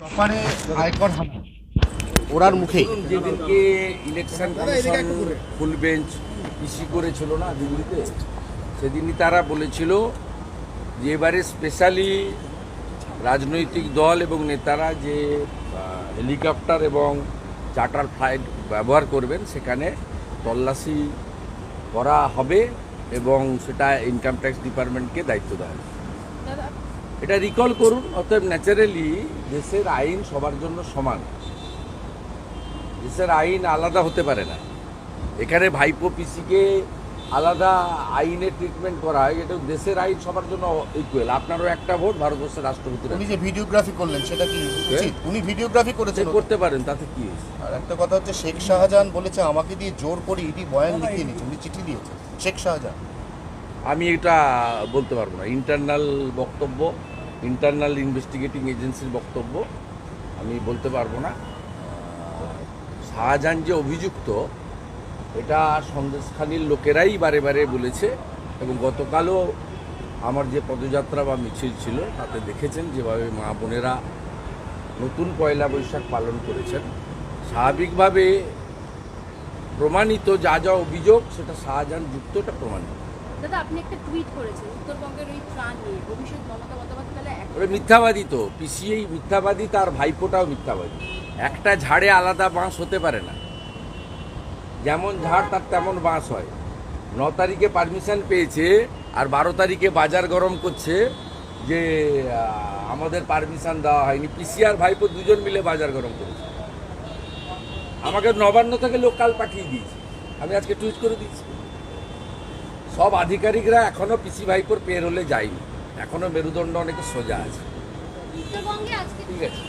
প্রপারে আয়কর হানা ওরার মুখে যেদিনকে ইলেকশন কমিশন ফুল বেঞ্চ ইস্যু করেছিল না দিল্লিতে, সেদিনই তারা বলেছিল যে এবারে স্পেশালি রাজনৈতিক দল এবং নেতারা যে হেলিকপ্টার এবং চার্টার ফ্লাইট ব্যবহার করবেন সেখানে তল্লাশি করা হবে এবং সেটা ইনকাম ট্যাক্স ডিপার্টমেন্টকে দায়িত্ব দেওয়া হবে। এটা রিকল করুন। অতএব ন্যাচারালি দেশের আইন সবার জন্য সমান, দেশের আইন আলাদা হতে পারে না। এখানে ভাইপো পিসিকে আলাদা আইনে ট্রিটমেন্ট করা হয়, এটা দেশের আইন সবার জন্য ইকুয়াল। আপনারও একটা ভোট, ভারতবর্ষের রাষ্ট্রপতির। উনি যে ভিডিওগ্রাফি করলেন সেটা কি উচিত? উনি ভিডিওগ্রাফি করেছেন, করতে পারেন, তাতে কি হয়েছে? আর একটা কথা হচ্ছে শেখ শাহজাহান বলেছে আমাকে দিয়ে জোর করে ইডি বয়ান লিখিয়ে নিচ্ছে, উনি চিঠি দিয়েছে শেখ শাহজাহান। আমি এটা বলতে পারবো না, ইন্টারনাল বক্তব্য, ইন্টারনাল ইনভেস্টিগেটিং এজেন্সির বক্তব্য, আমি বলতে পারবো না। শাহজাহান যে অভিযুক্ত এটা সন্দেশখালীর লোকেরাই বারে বারে বলেছে, এবং গতকালও আমার যে পদযাত্রা বা মিছিল ছিল তাতে দেখেছেন যেভাবে মা বোনেরা নতুন পয়লা বৈশাখ পালন করেছেন। স্বাভাবিকভাবে প্রমাণিত যা যা অভিযোগ সেটা শাহজাহান যুক্ত, এটা প্রমাণিত। দাদা, আপনি একটা টুইট করেছেন উত্তরবঙ্গের ওই ত্রাণ নিয়ে, অভিষেক মমতা বন্দ্যোপাধ্যায় ওরা মিথ্যাবাদী, তো পিসিআই মিথ্যাবাদী, তার ভাইপোটাও মিথ্যাবাদী। একটা ঝাড়ে আলাদা বাঁশ হতে পারে না, যেমন ঝাড় তার তেমন বাঁশ হয়। 9 তারিখে পারমিশন পেয়েছে আর 12 তারিখে বাজার গরম করছে যে আমাদের পারমিশন দেওয়া হয়নি। পিসিআর ভাইপো দুজন মিলে বাজার গরম করেছে। আমাকে নবান্ন থেকে লোকাল পাঠিয়ে দিয়েছে, আমি আজকে টুইট করে দিয়েছি। সব আধিকারিকরা এখনো পিসি ভাইপোর পের হলে যায়নি, এখনো মেরুদণ্ড অনেক সোজা আছে। উত্তরবঙ্গে আজকে ঠিক আছে।